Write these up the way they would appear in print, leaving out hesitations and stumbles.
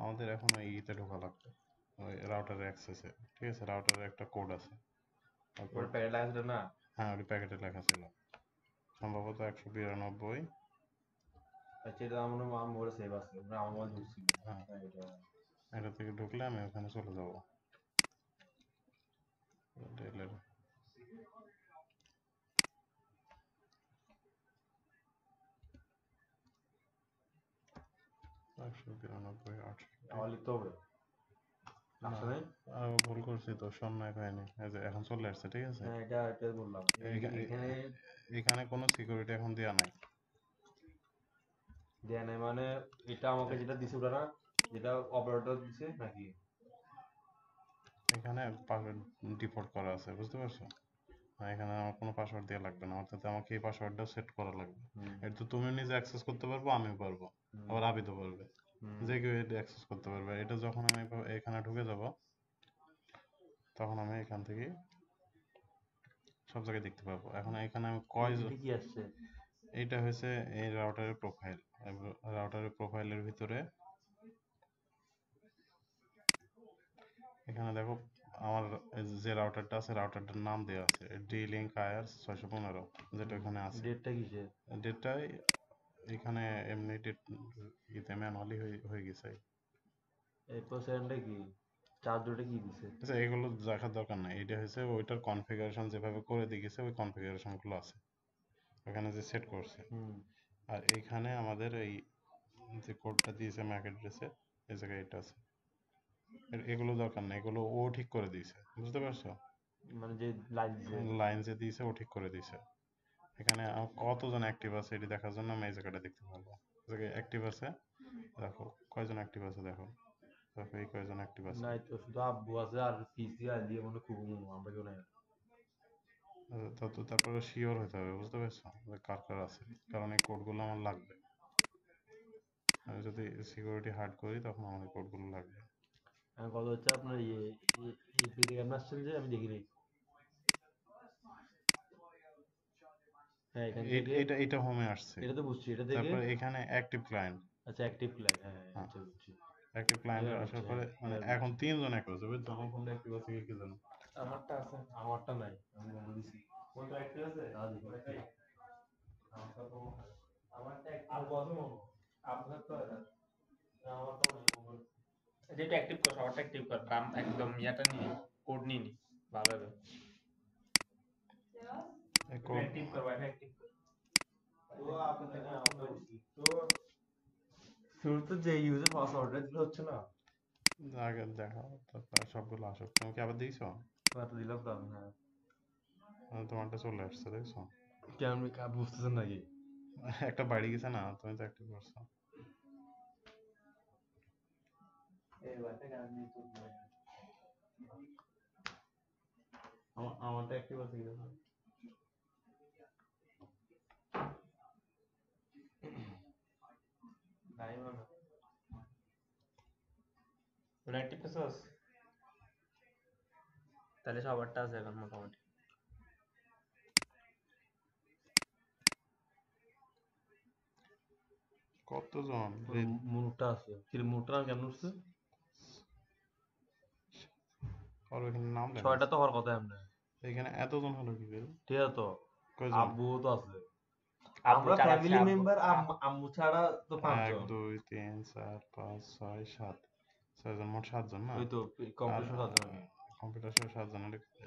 আমাদের এখন ওই ইতে ঢোকা লাগবে, ওই রাউটারের অ্যাক্সেসে। ঠিক আছে, রাউটারের একটা কোড আছে, ওই ওর কোড। প্যাকেট লাগাছিল না? হ্যাঁ, ওই প্যাকেটে লেখা ছিল সম্ভবত 192। আচ্ছা, এটা আমার মনে হয় আমার মোবাইলে সেভ আছে, মানে আমার মোবাইল ঢুকছিল। হ্যাঁ, হ্যাঁ, এটা এটা থেকে ঢুকলে আমি ওখানে চলে যাবো ডেলের। 192 68। আমার লিখতে হবে, না, আসছে নাই? ভুল করছি তো, শূন্য এক হয়নি, এই যে এখন চলে আসছে। ঠিক আছে, হ্যাঁ, এটা বললাম এখানে এখানে কোনো সিকিউরিটি এখন দেওয়া নাই। দেয়া নাই মানে? এটা আমাকে যেটা দিছে ওটা না, যেটা অপারেটর দিছে নাকি? এখানে পাসওয়ার্ড ডিফল্ট করা আছে, বুঝতে পারছো? এখানে আমার কোনো পাসওয়ার্ড দেওয়া লাগবে না, অর্থাৎ আমাকে এই পাসওয়ার্ডটা সেট করা লাগবে। হুম, এটা তো তুমি নিজে অ্যাক্সেস করতে পারবো, আমিও পারবো, হুম, আবার আবিদও পারবে, হুম। যে কেউ এটা অ্যাক্সেস করতে পারবে। এটা যখন আমি এখানে ঢুকে যাব, তখন আমি এখান থেকে সব জায়গায় দেখতে পারবো। এখন এখানে আমি এটা কি আসছে? এইটা হয়েছে এই রাউটারের প্রোফাইল। রাউটারের প্রোফাইলের ভিতরে এখানে দেখো, আমার যে রাউটারটা আছে, রাউটারটার নাম দেওয়া আছে ডি লিঙ্ক আয়ার 615, যেটা ওখানে আছে। ডেটটা কিসে? ডেটটাই এখানে এমনি ডেট ইতে ম্যানুয়ালি হয়ে গেছে। এই পার্সেন্টটা কি? চার্জরটা কি দিছে? আচ্ছা, এগুলো দেখার দরকার নাই, এটা হচ্ছে ওইটার কনফিগারেশন যেভাবে করে দিয়ে গেছে, ওই কনফিগারেশন গুলো আছে ওখানে যে সেট করছে। হুম। আর এইখানে আমাদের এই যে কোডটা দিয়েছে ম্যাক অ্যাড্রেসে, এই জায়গায় এটা আছে। এগুলো দরকার নেই, এগুলো ও ঠিক করে দিয়েছে, বুঝতে পারছো? মানে যে লাইট দিছে? লাইন যে দিয়েছে ও ঠিক করে দিয়েছে। এখানে কতজন অ্যাক্টিভ আছে এটি দেখার জন্য আমি এই জায়গাটা দেখতে পারবো। জায়গায় অ্যাক্টিভ আছে, দেখো কয়জন অ্যাক্টিভ আছে, দেখো দেখো এই কয়জন অ্যাক্টিভ আছে। নাই তো, শুধু আব্বু আছে আর পিসি আর দিয়ে মনে খুব আমরা কেউ নাই। তারপরে শিওর হতে হবে, বুঝতে পারছো, যে কার কার আছে, কারণ এই কোডগুলো আমার লাগবে। আমি যদি সিকিউরিটি হার্ড করি তখন আমার এই কোডগুলো লাগবে। এখন কথা হচ্ছে আপনার ইউপি থেকে আপনি আসছেন যে আমি দেখিনি। হ্যাঁ, এখান থেকে। এটা এটা হোমে আসছে। এটা তো বুঝছি, এটা থেকে। তারপরে এখানে অ্যাক্টিভ ক্লায়েন্ট। আচ্ছা, অ্যাক্টিভ ফ্ল্যাগ, হ্যাঁ হ্যাঁ, হ্যাঁ, আচ্ছা বুঝছি। অ্যাক্টিভ ক্লায়েন্টে এবার আসার বুঝছি, পরে হ্যাঁ মানে এবার এখন বুঝছি। 3 জন অ্যাক্টিভ আছে, বুঝছো, আমার ফোনটা অ্যাক্টিভ আছে কি জানো? আমারটা আছে, আমারটা নাই, আমি বলে দিছি। কোনটা অ্যাক্টিভ আছে? আমারটা তো, আমারটা আর কত মনে, আপনার তো আমারটা নাই। যেটা অ্যাক্টিভ কর, সবারটা অ্যাক্টিভ কর, বাম একদম ইয়াটা নিয়ে, কোড নিয়ে নি, ভালো হবে। এই তুমি কোড অ্যাক্টিভ কর, ওয়াইফাই অ্যাক্টিভ কর। তো আপনি থেকে আমাকে বলছি তো, শুরুতে যে ইউজার পাসওয়ার্ডটা দিলে হচ্ছে না। আগে দেখো, তারপর সবগুলো আসুক। তুমি কি আবার দিয়েছো? তো দিলাম তো আমি, হ্যাঁ। তোমারটা চলে আসছে, দেখছো? কেমন বুঝতেছেন নাকি? একটা বাড়ি গেছে না, তুমি তো অ্যাক্টিভ করছো। এই ওয়াইফাই কানেক্ট নেই তো। আমারটা অ্যাক্টিভ আছে কিনা? নাই মানে, তোর অ্যাক্টিভ করছস? তাহলে সবারটা আছে এখন মোটামুটি। কতজন তোর মুনুরটা আছে, কি মুনুরটা নাম কেমন উঠছে? আর ওইখানে নাম লেখা ছয়টা আছে, তো হওয়ার কথা এমনি। এখানে এতজন হলো কি করে? ঠিক আছে তো, কয়জন? আব্বুও তো আছে। আব্বু আমরা চালাচ্ছে ফ্যামিলি আব্বু। মেম্বার, আম্মু ছাড়া তো এক 5 জন। দুই তিন চার পাঁচ ছয় সাত, 6 জন, মোট 7 জন না? ওই তো আর কম্পিটিশন 7 জন আর কি। কম্পিউটার সহ 7 জন,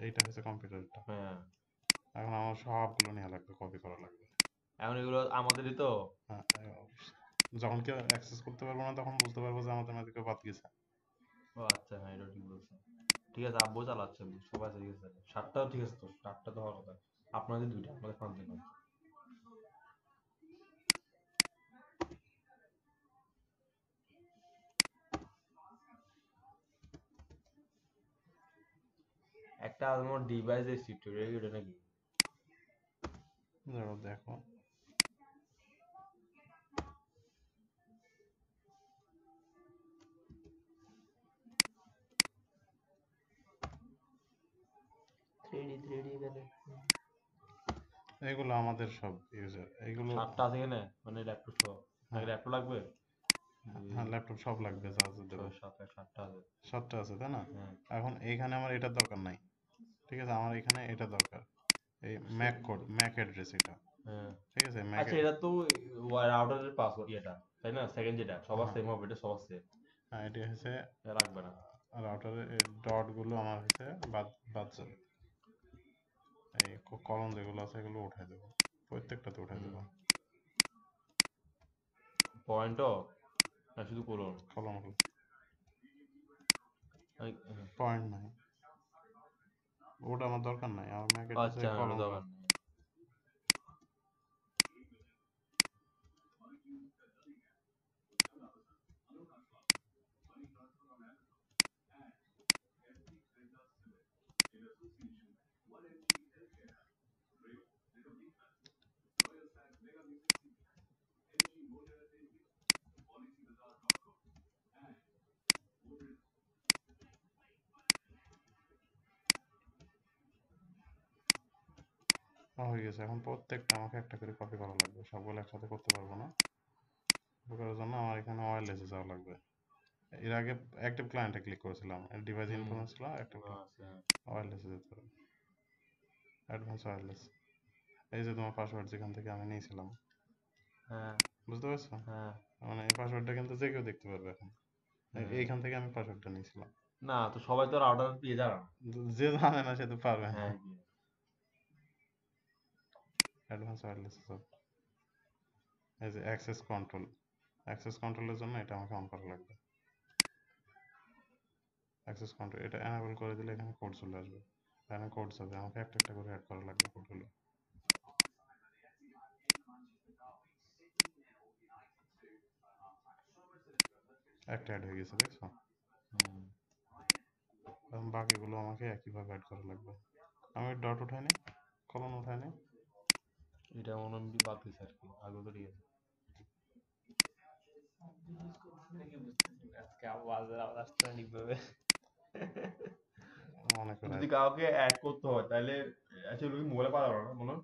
এইটা হচ্ছে কম্পিউটারটা। হ্যাঁ, এখন আমার সবগুলো নেওয়া লাগবে, কপি করা লাগবে। এখন এগুলো আমাদেরই তো। হ্যাঁ, যখন কেউ অ্যাক্সেস করতে পারবো না তখন বুঝতে পারবো যে আমাদের মধ্যে কেউ বাদ গেছে। ও আচ্ছা, হ্যাঁ এটা ঠিক বলছো। ঠিক আছে, আব্বু চালাচ্ছে, সবাই ঠিক আছে। 7টাও ঠিক আছে তো, 7টা তো হওয়ার কথা। আপনাদের 2টা, আমাদের 5 জন। একটা আমার ডিভাইস শিফট হয়ে গেছে, এটা নাকি? ধরো দেখো, 3D গেলে এগুলো আমাদের সব ইউজার, এগুলো। 7টা আছে এখানে, মানে ল্যাপটপ সহ, নাকি হ্যাঁ, ল্যাপটপ লাগবে? হ্যাঁ ল্যাপটপ সব লাগবে যা যা দেবো। 7টা আছে। 7টা আছে তাই না? হ্যাঁ এখন এইখানে আমার এটার দরকার নাই, ঠিক আছে? আমার এখানে এটা দরকার, এই ম্যাক কোড, ম্যাক অ্যাড্রেস এটা, হ্যাঁ। ঠিক আছে? ম্যাক, আচ্ছা এটা তো রাউটারের পাসওয়ার্ড ইয়েটা তাই না, সেকেন্ড যেটা সবার হ্যাঁ সেম হবে, এটা সবার সেম, হ্যাঁ এটি হচ্ছে রাখবে না। রাউটারের ডট গুলো আমার হচ্ছে বাদ বাদ যাবে, এই কলম যেগুলো আছে এগুলো উঠাই দেবো, প্রত্যেকটাতে উঠাই দেবো। পয়েন্টও না শুধু কোলন? কলমগুলো হ্যাঁ। পয়েন্ট নাই, ওটা আমার দরকার নাই, আমার ম্যাক অ্যাড্রেসে আচ্ছা ওটা কলমগুলো। দরকার নেই। হয়ে গেছে, এখন প্রত্যেকটা আমাকে একটা করে কপি করা লাগবে, সবগুলো একসাথে করতে পারবো না। কপি করার জন্য আমার এখানে ওয়্যারলেসে যাওয়া লাগবে। এর আগে অ্যাক্টিভ ক্লায়েন্টে ক্লিক করেছিলাম, ডিভাইস ইনফরমেন্স ছিল অ্যাক্টিভ ক্লায়েন্ট, আচ্ছা ওয়্যারলেসে যেতে হবে, অ্যাডভান্স ওয়্যারলেস। এই যে তোমার পাসওয়ার্ড যেখান থেকে আমি নিয়েছিলাম, হ্যাঁ বুঝতে পারছো? হ্যাঁ মানে এই পাসওয়ার্ডটা কিন্তু যে কেউ দেখতে পারবে এখন, হ্যাঁ। এইখান থেকে আমি পাসওয়ার্ডটা নিয়েছিলাম। না তো সবাই তো রাউটার দিয়ে জানা না। যে জানে না সে তো পারবে না। হ্যাঁ অ্যাডভান্স ওয়্যারলেস, এই যে অ্যাক্সেস কন্ট্রোল, অ্যাক্সেস কন্ট্রোলের জন্য এটা আমাকে অন করা লাগবে। অ্যাক্সেস কন্ট্রোল এটা এনেবল করে দিলে এখানে কোড চলে আসবে, এখানে কোড যাবে, আমাকে একটা একটা করে অ্যাড করা লাগবে কোডগুলো। একটা অ্যাড হয়ে গেছে, দেখছো? এখন বাকিগুলো আমাকে একইভাবে অ্যাড করা লাগবে। আমি ডট উঠাই নি, কলন উঠাই নি। এটা মনে হয় বাদ দিছে আর কি, আগে তো ঠিক আছে। আজকে আওয়াজ আসছে ঠিকভাবে। মনে করে যদি কাউকে অ্যাড করতে হয় তাহলে অ্যাকচুয়ালি মোবাইলে পাওয়া যাবে না মনে হয়।